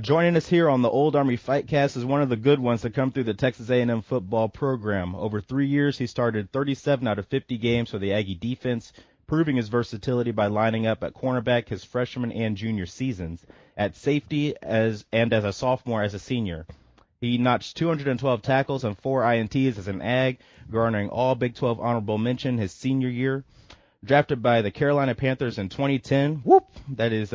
Joining us here on the Old Army FightCast is one of the good ones to come through the Texas A&M football program. Over 3 years, he started 37 out of 50 games for the Aggie defense, proving his versatility by lining up at cornerback his freshman and junior seasons, at safety as a sophomore as a senior. He notched 212 tackles and 4 INTs as an Ag, garnering all Big 12 honorable mention his senior year. Drafted by the Carolina Panthers in 2010, that is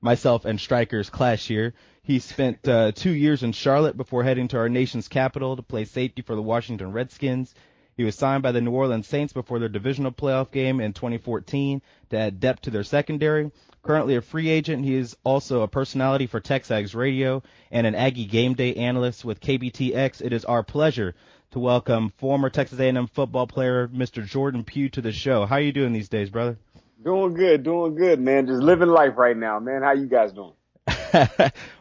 myself and Stryker's class year. He spent 2 years in Charlotte before heading to our nation's capital to play safety for the Washington Redskins. He was signed by the New Orleans Saints before their divisional playoff game in 2014 to add depth to their secondary. Currently a free agent, he is also a personality for Texags Radio and an Aggie Game Day analyst with KBTX. It is our pleasure to welcome former Texas A&M football player Mr. Jordan Pugh to the show. How are you doing these days, brother? Doing good, man. Just living life right now, man. How you guys doing?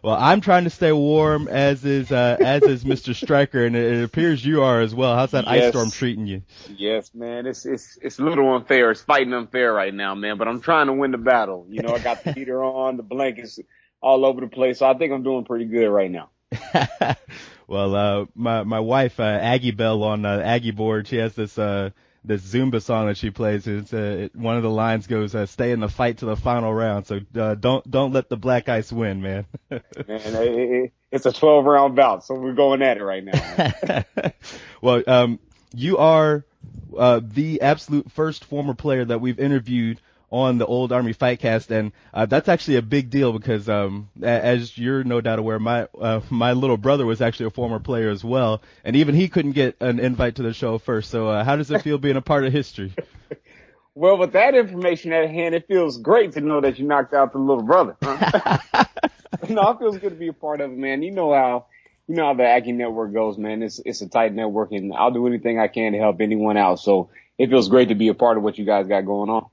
Well, I'm trying to stay warm, as is Mr. Stryker, and it appears you are as well. How's that ice storm treating you? Yes, man. It's a little unfair. It's fighting unfair right now, man. But I'm trying to win the battle. You know, I got the heater on, the blankets all over the place, so I think I'm doing pretty good right now. Well, my wife, Aggie Bell on Aggie board, she has this Zumba song that she plays. One of the lines goes, "Stay in the fight to the final round." So don't let the black ice win, man. Man, it's a 12-round bout, so we're going at it right now. Well, you are the absolute first former player that we've interviewed on the Old Army FightCast, and that's actually a big deal because, as you're no doubt aware, my little brother was actually a former player as well, and even he couldn't get an invite to the show first. So how does it feel being a part of history? Well, with that information at hand, it feels great to know that you knocked out the little brother. Huh? No, it feels good to be a part of it, man. You know how the Aggie Network goes, man. It's a tight network, and I'll do anything I can to help anyone out. So it feels great to be a part of what you guys got going on.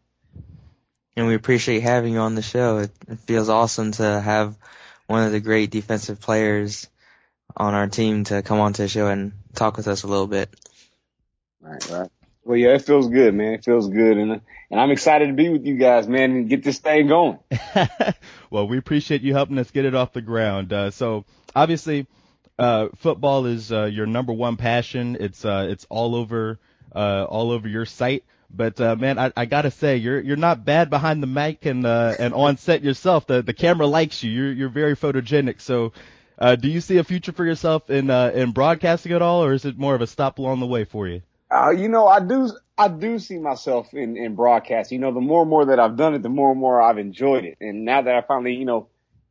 And we appreciate having you on the show. It feels awesome to have one of the great defensive players on our team to come on to the show and talk with us a little bit. Right. Well, yeah, it feels good, man. It feels good. And I'm excited to be with you guys, man, and get this thing going. Well, we appreciate you helping us get it off the ground. So obviously, football is your number one passion. It's all over your site. But man, I gotta say, you're not bad behind the mic and on set yourself. The camera likes you. You're very photogenic. So, do you see a future for yourself in broadcasting at all, or is it more of a stop along the way for you? I do see myself in broadcasting. The more and more that I've done it, the more and more I've enjoyed it. And now that I finally,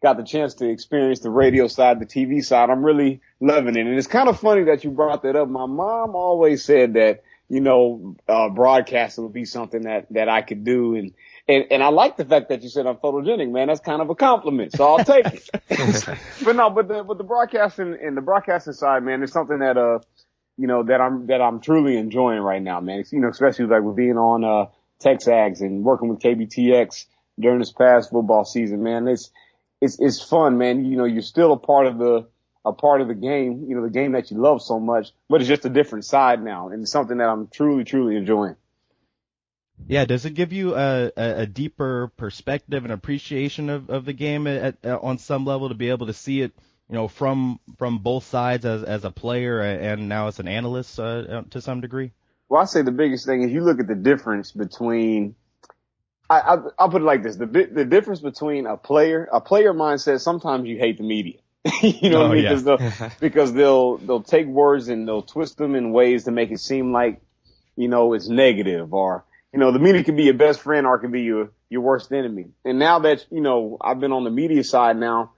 got the chance to experience the radio side, the TV side, I'm really loving it. And it's kind of funny that you brought that up. My mom always said that, broadcasting would be something that I could do. And I like the fact that you said I'm photogenic, man. That's kind of a compliment. So I'll take it. But the broadcasting and the broadcasting side, man, is something that, that I'm truly enjoying right now, man. It's, especially like with being on, Texags and working with KBTX during this past football season, man. It's fun, man. You're still a part of the game, the game that you love so much, but it's just a different side now, and it's something that I'm truly, truly enjoying. Yeah, does it give you a deeper perspective and appreciation of the game on some level to be able to see it, from both sides as a player and now as an analyst to some degree? Well, I say the biggest thing is you look at the difference between. I'll put it like this: the difference between a player mindset. Sometimes you hate the media. What I mean? Yeah. Because they'll take words and they'll twist them in ways to make it seem like, it's negative, or, the media can be your best friend or it can be your worst enemy. And now that, I've been on the media side now,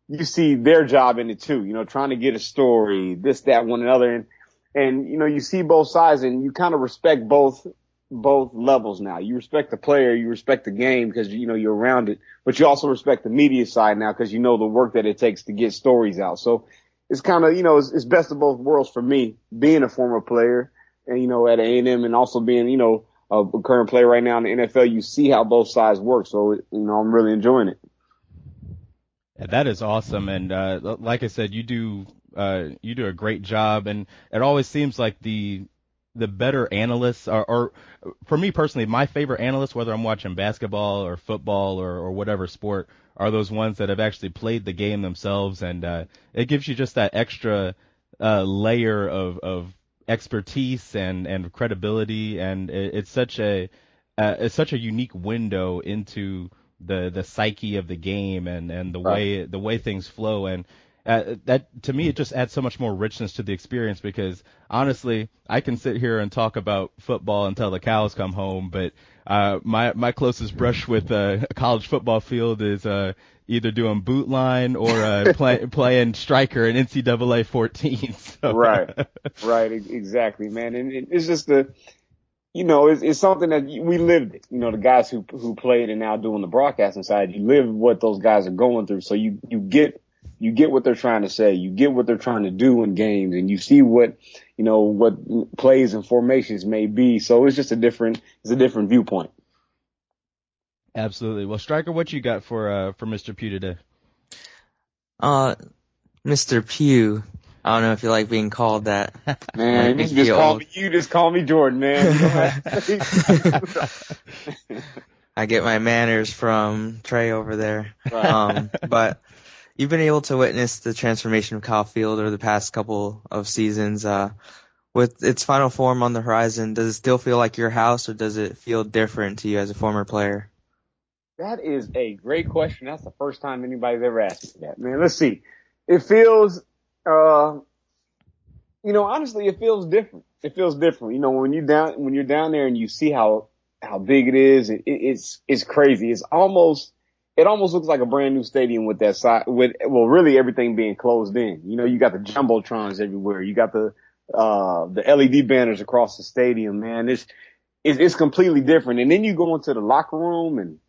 you see their job in it too, trying to get a story, this, that, one, another. And, you see both sides and you kind of respect both levels now. You respect the player, you respect the game because, you're around it, but you also respect the media side now because the work that it takes to get stories out. So it's kind of, it's best of both worlds for me, being a former player and, at A&M and also being, a current player right now in the NFL. You see how both sides work. So, I'm really enjoying it. Yeah, that is awesome. And, like I said, you do a great job, and it always seems like the the better analysts or for me personally, my favorite analysts, whether I'm watching basketball or football or whatever sport, are those ones that have actually played the game themselves, and it gives you just that extra layer of expertise and credibility, and it's such a unique window into the psyche of the game and the way things flow, and that to me it just adds so much more richness to the experience, because honestly I can sit here and talk about football until the cows come home, but my closest brush with a college football field is either doing boot line or playing striker in NCAA 14. So. Right, exactly, man. And it's just it's something that we lived it. You know, the guys who played and now doing the broadcasting side, you live what those guys are going through. So you get what they're trying to say. You get what they're trying to do in games, and you see what plays and formations may be. So it's just a different viewpoint. Absolutely. Well, Striker, what you got for Mr. Pugh today? Mr. Pugh. I don't know if you like being called that. Man, you just call me Jordan, man. I get my manners from Trey over there. Right. But you've been able to witness the transformation of Kyle Field over the past couple of seasons. With its final form on the horizon, does it still feel like your house, or does it feel different to you as a former player? That is a great question. That's the first time anybody's ever asked me that, man. Let's see. It feels, honestly, it feels different. It feels different. You know, when you're down there and you see how big it is, it's crazy. It almost looks like a brand new stadium with that side, really everything being closed in. You know, you got the jumbotrons everywhere. You got the LED banners across the stadium, man. It's completely different. And then you go into the locker room and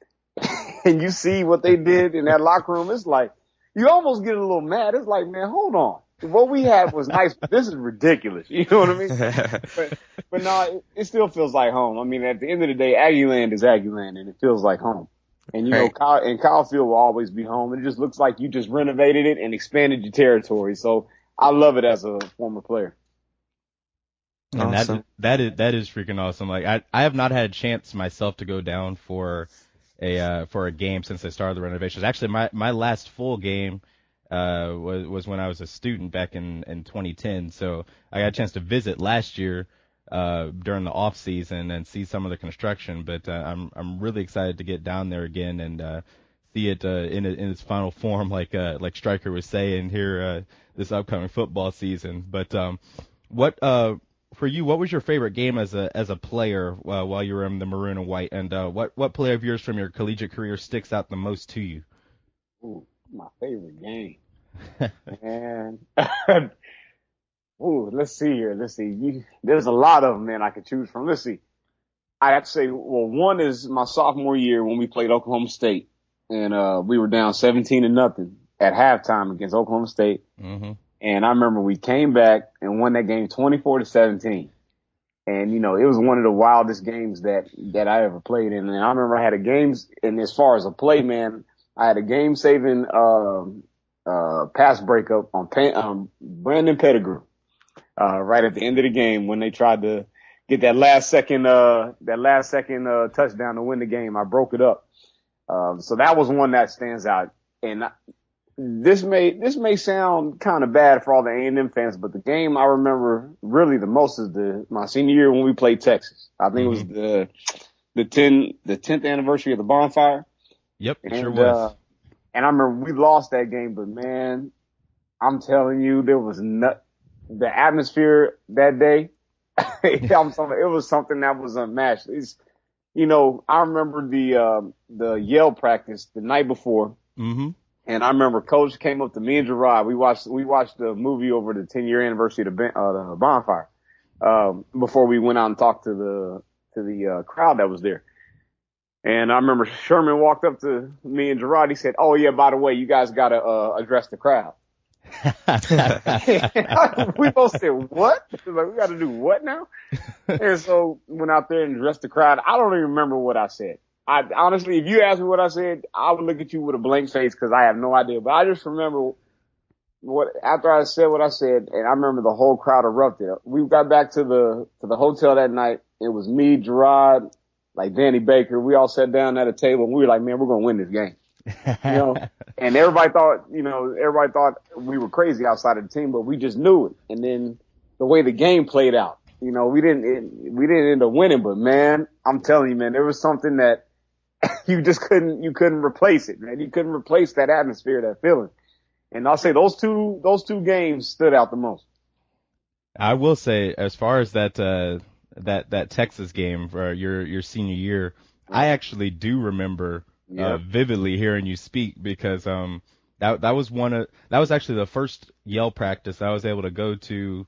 you see what they did in that locker room. It's like, you almost get a little mad. It's like, man, hold on. What we had was nice, but this is ridiculous. You know what I mean? but no, it still feels like home. I mean, at the end of the day, Aggieland is Aggieland, and it feels like home. And Kyle Field will always be home. It just looks like you just renovated it and expanded your territory. So I love it as a former player. And awesome. that is freaking awesome. Like I have not had a chance myself to go down for a game since I started the renovations. Actually, my last full game was when I was a student back in 2010. So I got a chance to visit last year during the off season and see some of the construction. But I'm really excited to get down there again and see it in its final form, like Stryker was saying here this upcoming football season. But for you, what was your favorite game as a player while you were in the maroon and white, and what player of yours from your collegiate career sticks out the most to you? Ooh, my favorite game, man. Ooh, let's see here. There's a lot of them, man, I could choose from. Let's see. I have to say, well, one is my sophomore year when we played Oklahoma State, and we were down 17-0 at halftime against Oklahoma State. Mm-hmm. And I remember we came back and won that game 24-17. And, it was one of the wildest games that I ever played in. And I remember I had a games, and as far as a play, man, I had a game-saving pass breakup on Brandon Pettigrew right at the end of the game when they tried to get that last second touchdown to win the game. I broke it up. So that was one that stands out. And this may sound kind of bad for all the A&M fans, but the game I remember really the most is my senior year when we played Texas. I think it was the 10th anniversary of the bonfire. Yep, it sure was. And I remember we lost that game, but man, I'm telling you, there was the atmosphere that day. It was something that was unmatched. I remember the yell practice the night before. Mm-hmm. And I remember Coach came up to me and Gerard. We watched the movie over the 10-year anniversary of the bonfire before we went out and talked to the crowd that was there. And I remember Sherman walked up to me and Gerard. He said, "Oh yeah, by the way, you guys got to address the crowd." We both said, "What?" Like, we got to do what now? And so went out there and addressed the crowd. I don't even remember what I said. I honestly, if you asked me what I said, I would look at you with a blank face because I have no idea. But I just remember after I said what I said, and I remember the whole crowd erupted. We got back to the hotel that night. It was me, Gerard, like Danny Baker. We all sat down at a table and we were like, man, we're going to win this game. And everybody thought we were crazy outside of the team, but we just knew it. And then the way the game played out, we didn't end up winning, but man, I'm telling you, man, there was something that you couldn't replace it, man. You couldn't replace that atmosphere, that feeling. And I'll say those two games stood out the most. I will say, as far as that Texas game for your senior year, I actually do remember vividly hearing you speak, because that was actually the first Yale practice I was able to go to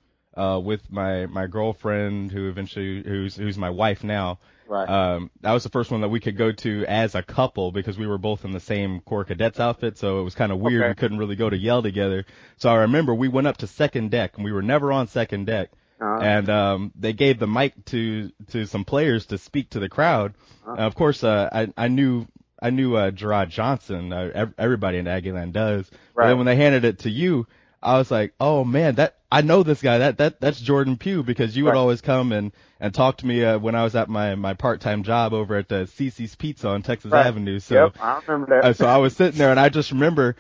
with my girlfriend, who's my wife now. Right. That was the first one that we could go to as a couple, because we were both in the same Corps Cadets outfit, so it was kind of weird. Okay. We couldn't really go to Yale together. So I remember we went up to second deck, and we were never on second deck. Uh-huh. And they gave the mic to some players to speak to the crowd. Uh-huh. Of course, I knew Gerard Johnson. Everybody in Aggieland does. Right. But then when they handed it to you, I was like, oh man, I know this guy. That's Jordan Pugh, because you would always come and talk to me when I was at my part-time job over at CC's Pizza on Texas Avenue. So yep, I remember that. So I was sitting there, and I just remember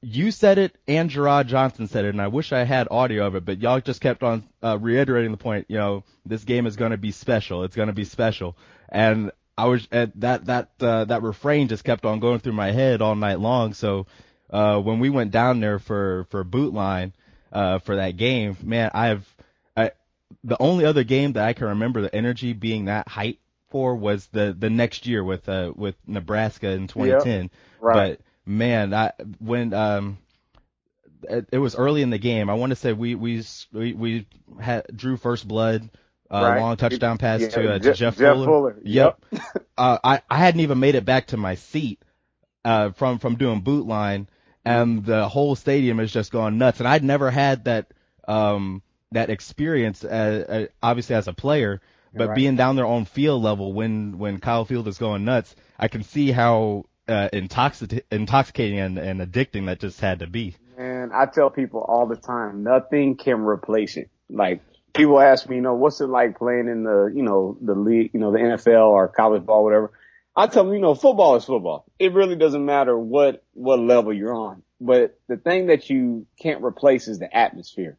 you said it and Gerard Johnson said it, and I wish I had audio of it, but y'all just kept on reiterating the point. This game is going to be special. It's going to be special. And I was that refrain just kept on going through my head all night long. So when we went down there for boot line for that game, man, the only other game that I can remember the energy being that height for was the next year with Nebraska in 2010. Yep. Right. But man, it was early in the game. I want to say we drew first blood. Right. Long touchdown pass to Jeff Fuller. Yep. I hadn't even made it back to my seat from doing boot line, and the whole stadium is just going nuts. And I'd never had that experience obviously as a player, but being down there on field level when Kyle Field is going nuts, I can see how intoxicating and addicting that just had to be. Man, I tell people all the time, nothing can replace it. Like, people ask me, what's it like playing in the league, the NFL or college ball, whatever. I tell them, football is football. It really doesn't matter what level you're on. But the thing that you can't replace is the atmosphere.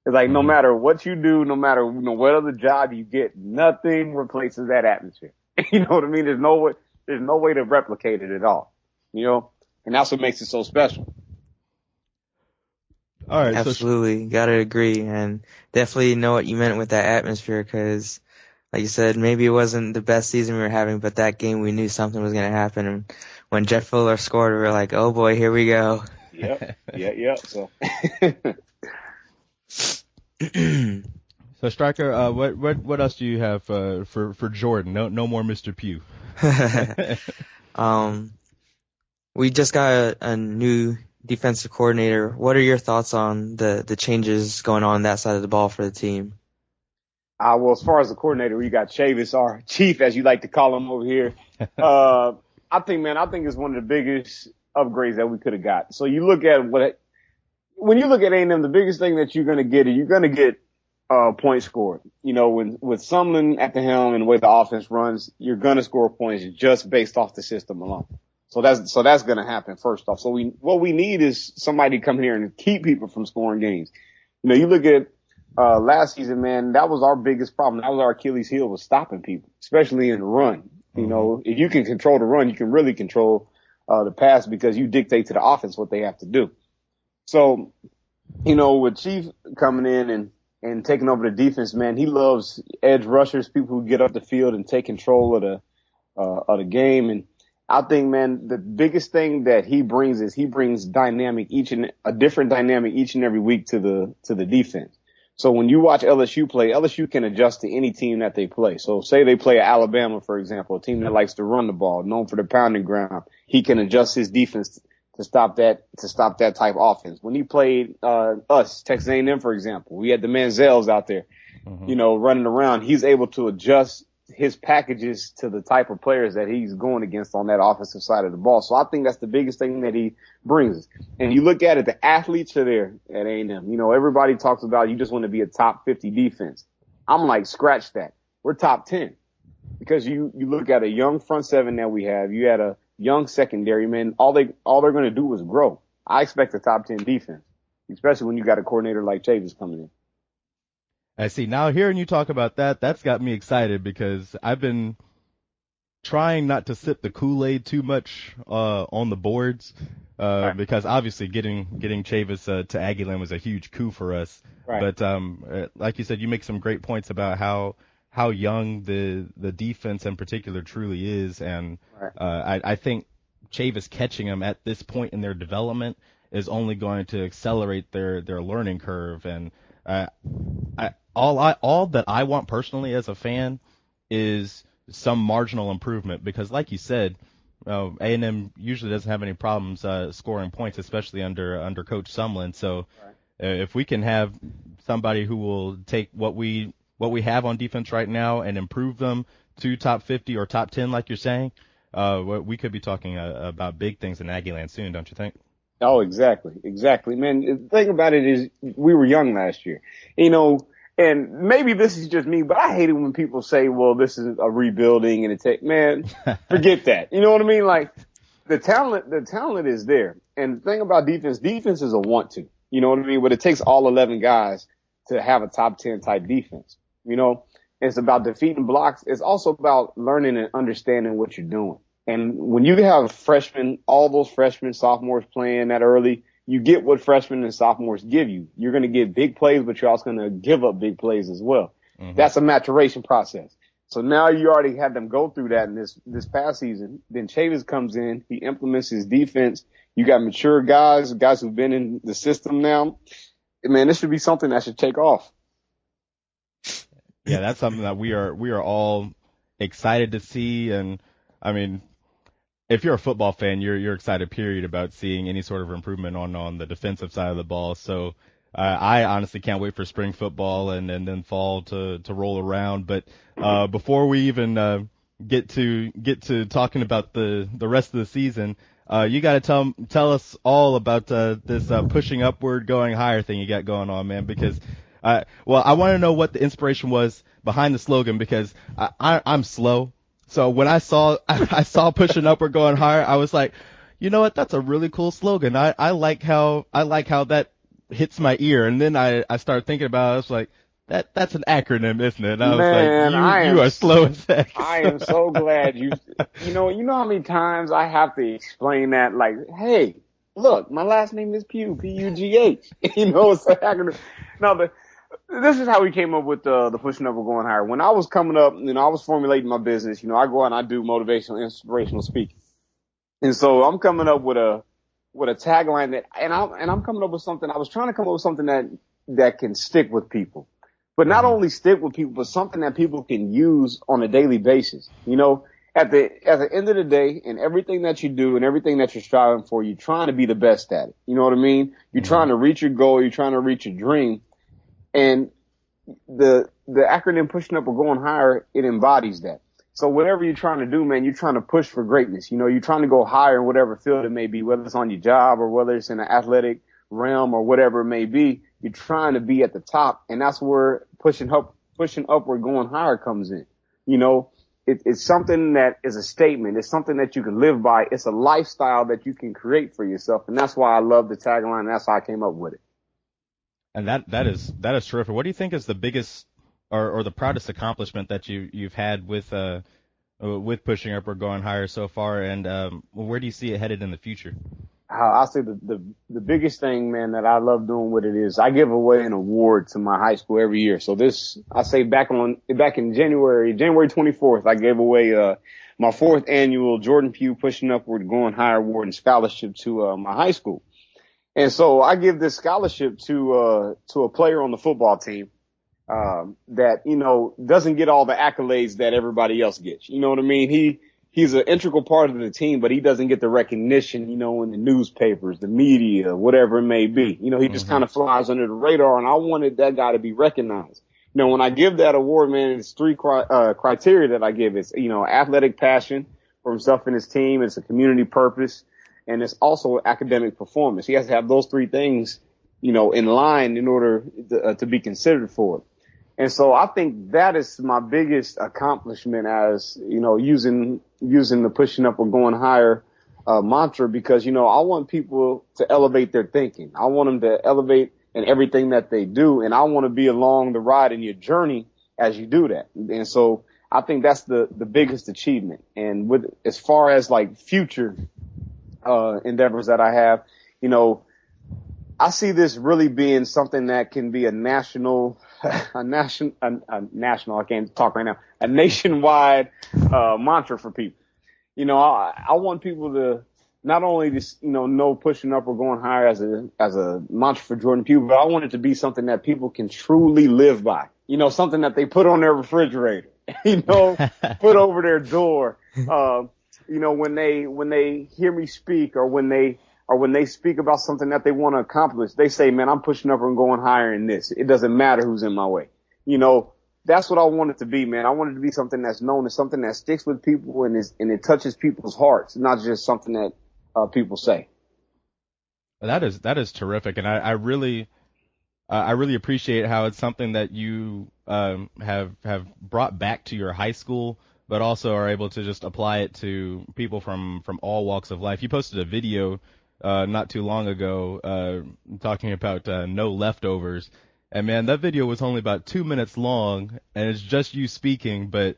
It's like, no matter what you do, no matter what other job you get, nothing replaces that atmosphere. You know what I mean? There's no way to replicate it at all. And that's what makes it so special. All right. Absolutely. Gotta agree. And definitely know what you meant with that atmosphere, because like you said, maybe it wasn't the best season we were having, but that game we knew something was going to happen. And when Jeff Fuller scored, we were like, oh boy, here we go. Yep. Yeah. So. So Striker, what else do you have for Jordan? No more Mr. Pugh. We just got a new defensive coordinator. What are your thoughts on the changes going on that side of the ball for the team? Well, as far as the coordinator, we got Chavis, our chief, as you like to call him over here. I think it's one of the biggest upgrades that we could have got. So you look at when you look at A&M, the biggest thing that you're going to get points scored. With Sumlin at the helm and the way the offense runs, you're going to score points just based off the system alone. So that's going to happen first off. So what we need is somebody to come here and keep people from scoring games. You look at last season, man, that was our biggest problem. That was our Achilles heel, was stopping people, especially in the run. If you can control the run, you can really control the pass, because you dictate to the offense what they have to do. So, with Chief coming in and taking over the defense, man, he loves edge rushers, people who get up the field and take control of the game. And I think, man, the biggest thing that he brings is he brings a different dynamic each and every week to the defense. So when you watch LSU play, LSU can adjust to any team that they play. So say they play Alabama, for example, a team that likes to run the ball, known for the pounding ground. He can adjust his defense to stop that type of offense. When he played us, Texas A&M, for example, we had the Manziels out there, running around. He's able to adjust his packages to the type of players that he's going against on that offensive side of the ball. So I think that's the biggest thing that he brings. And you look at it, the athletes are there at A&M. You know, everybody talks about you just want to be a top 50 defense. I'm like, scratch that. We're top 10 because you look at a young front seven that we have. You had a young secondary, man. All they're going to do is grow. I expect a top 10 defense, especially when you got a coordinator like Chavis coming in. I see. Now hearing you talk about that, that's got me excited because I've been trying not to sip the Kool-Aid too much on the boards because obviously getting Chavis to Aggieland was a huge coup for us. Right. But like you said, you make some great points about how young the defense in particular truly is, and I think Chavis catching them at this point in their development is only going to accelerate their learning curve. And all that I want personally as a fan is some marginal improvement because, like you said, A&M usually doesn't have any problems scoring points, especially under Coach Sumlin. So if we can have somebody who will take what we have on defense right now and improve them to top 50 or top 10, like you're saying, we could be talking about big things in Aggieland soon, don't you think? Oh, exactly. Man, the thing about it is we were young last year, you know, and maybe this is just me, but I hate it when people say, well, this is a rebuilding and man, forget that. You know what I mean? Like the talent is there. And the thing about defense is a want to, you know what I mean? But it takes all 11 guys to have a top 10 type defense, you know, it's about defeating blocks. It's also about learning and understanding what you're doing. And when you have freshmen, all those freshmen, sophomores playing that early, you get what freshmen and sophomores give you. You're going to get big plays, but you're also going to give up big plays as well. Mm-hmm. That's a maturation process. So now you already had them go through that in this past season. Then Chavis comes in, he implements his defense. You got mature guys who've been in the system now. Man, this should be something that should take off. Yeah, that's something that we are all excited to see. And I mean, if you're a football fan, you're excited, period, about seeing any sort of improvement on the defensive side of the ball. So I honestly can't wait for spring football and then fall to roll around. But before we even get to talking about the rest of the season, you got to tell us all about this pushing upward, going higher thing you got going on, man. Because I want to know what the inspiration was behind the slogan because I'm slow. So when I saw pushing upward, going higher, I was like, you know what? That's a really cool slogan. I like how that hits my ear. And then I started thinking about it. I was like, that's an acronym, isn't it? And I was like, you are slow as heck. I am so glad you know how many times I have to explain that, like, hey, look, my last name is Pugh, P-U-G-H. You know, it's an acronym. No, this is how we came up with the pushing up or going higher. When I was coming up, you know, I was formulating my business. You know, I go out and I do motivational, inspirational speaking. And so I'm coming up with a tagline and I'm coming up with something. I was trying to come up with something that can stick with people, but not only stick with people, but something that people can use on a daily basis. You know, at the end of the day, in everything that you do and everything that you're striving for, you're trying to be the best at it. You know what I mean? You're trying to reach your goal. You're trying to reach your dream. And the acronym pushing up or going higher, it embodies that. So whatever you're trying to do, man, you're trying to push for greatness. You know, you're trying to go higher in whatever field it may be, whether it's on your job or whether it's in an athletic realm or whatever it may be. You're trying to be at the top, and that's where pushing upward, going higher comes in. You know, it's something that is a statement. It's something that you can live by. It's a lifestyle that you can create for yourself, and that's why I love the tagline. And that's how I came up with it. And that is terrific. What do you think is the biggest or the proudest accomplishment that you've had with pushing up or going higher so far, and where do you see it headed in the future? I'll say the biggest thing, man, that I love doing with it is I give away an award to my high school every year. So I say back in January 24th, I gave away my 4th annual Jordan Pugh Pushing Upward Going Higher Award and scholarship to my high school. And so I give this scholarship to a player on the football team, that, you know, doesn't get all the accolades that everybody else gets. You know what I mean? He's an integral part of the team, but he doesn't get the recognition, you know, in the newspapers, the media, whatever it may be. You know, he just kind of flies under the radar, and I wanted that guy to be recognized. when I give that award, man, it's three criteria that I give. It's, athletic passion for himself and his team. It's a community purpose. And it's also academic performance. He has to have those three things, in line in order to be considered for it. And so I think that is my biggest accomplishment as, using the pushing up or going higher mantra, because, I want people to elevate their thinking. I want them to elevate in everything that they do. And I want to be along the ride in your journey as you do that. And so I think that's the biggest achievement. And as far as like future endeavors that I have, I see this really being something that can be a nationwide mantra for people. I want people to not only just, know pushing up or going higher as a mantra for Jordan Pugh, but I want it to be something that people can truly live by. Something that they put on their refrigerator, put over their door. When they hear me speak or when they speak about something that they want to accomplish, they say, man, I'm pushing up and going higher in this. It doesn't matter who's in my way. That's what I want it to be, man. I want it to be something that's known as something that sticks with people and it touches people's hearts, not just something that people say. That is terrific, and I really appreciate how it's something that you have brought back to your high school, but also are able to just apply it to people from all walks of life. You posted a video not too long ago talking about no leftovers. And, man, that video was only about 2 minutes long, and it's just you speaking. But,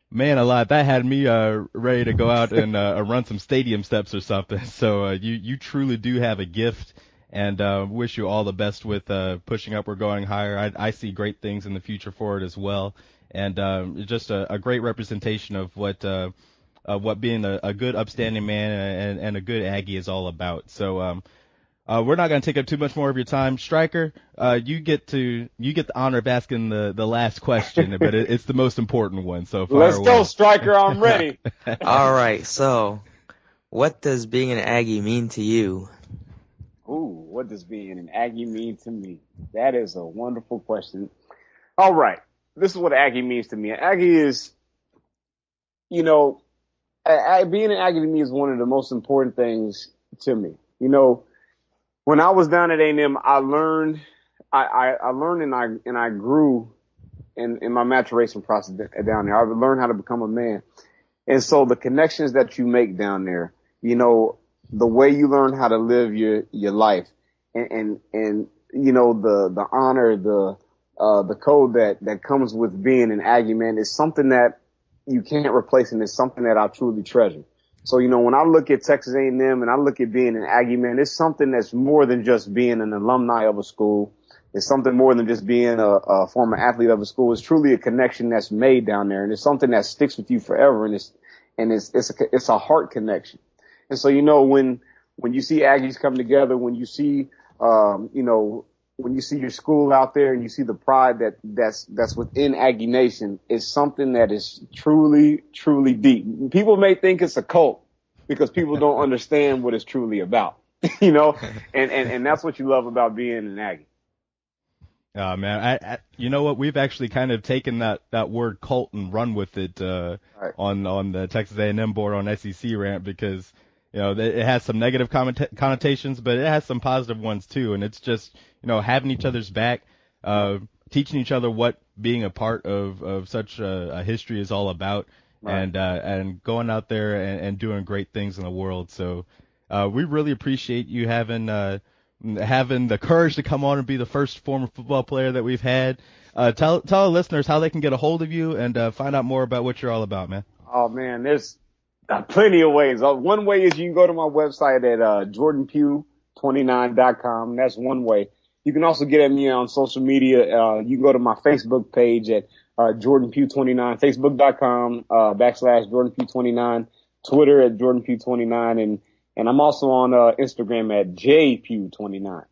man, alive, that had me ready to go out and run some stadium steps or something. So you truly do have a gift, and wish you all the best with pushing up or going higher. I see great things in the future for it as well. And just a great representation of what being a good, upstanding man and a good Aggie is all about. So we're not going to take up too much more of your time. Striker, you get the honor of asking the last question, but it's the most important one. So let's go, Striker. I'm ready. All right. So, what does being an Aggie mean to you? Ooh, what does being an Aggie mean to me? That is a wonderful question. All right. This is what Aggie means to me. Aggie is, being an Aggie to me is one of the most important things to me. When I was down at A&M, I learned and I grew in my maturation process down there. I learned how to become a man. And so the connections that you make down there, the way you learn how to live your life and the honor, the code that comes with being an Aggie, man, is something that you can't replace, and it's something that I truly treasure. So, when I look at Texas A&M and I look at being an Aggie, man, it's something that's more than just being an alumni of a school. It's something more than just being a former athlete of a school. It's truly a connection that's made down there, and it's something that sticks with you forever, and it's a heart connection. And so, when you see Aggies come together, when you see, when you see your school out there and you see the pride that's within Aggie Nation, it's something that is truly, truly deep. People may think it's a cult because people don't understand what it's truly about, and that's what you love about being an Aggie. Oh, man, I you know what? We've actually kind of taken that word cult and run with it right. on the Texas A&M board on SEC rant, because it has some negative connotations, but it has some positive ones too. And it's just having each other's back, teaching each other what being a part of such a history is all about, right. and going out there and doing great things in the world. So we really appreciate you having the courage to come on and be the first former football player that we've had. Tell our listeners how they can get a hold of you and find out more about what you're all about, man. Oh, man, there's plenty of ways. One way is you can go to my website at jordanpugh29.com. That's one way. You can also get at me on social media. You can go to my Facebook page at jordanpugh29, facebook.com /jordanpugh29, Twitter at jordanpugh29, and I'm also on Instagram at jpugh29.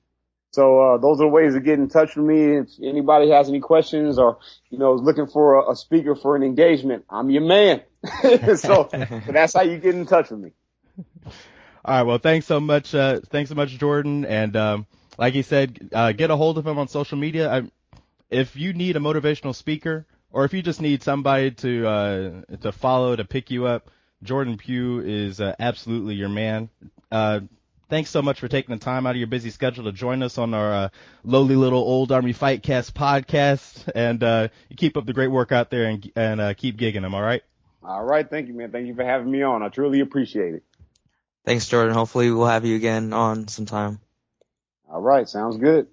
So those are the ways to get in touch with me. If anybody has any questions or is looking for a speaker for an engagement, I'm your man. so that's how you get in touch with me. All right. Well, thanks so much, Jordan. And like he said, get a hold of him on social media. if you need a motivational speaker, or if you just need somebody to follow, to pick you up, Jordan Pugh is absolutely your man. Thanks so much for taking the time out of your busy schedule to join us on our lowly little Old Army FightCast podcast. And you keep up the great work out there and keep gigging them, all right? All right. Thank you, man. Thank you for having me on. I truly appreciate it. Thanks, Jordan. Hopefully we'll have you again on sometime. All right. Sounds good.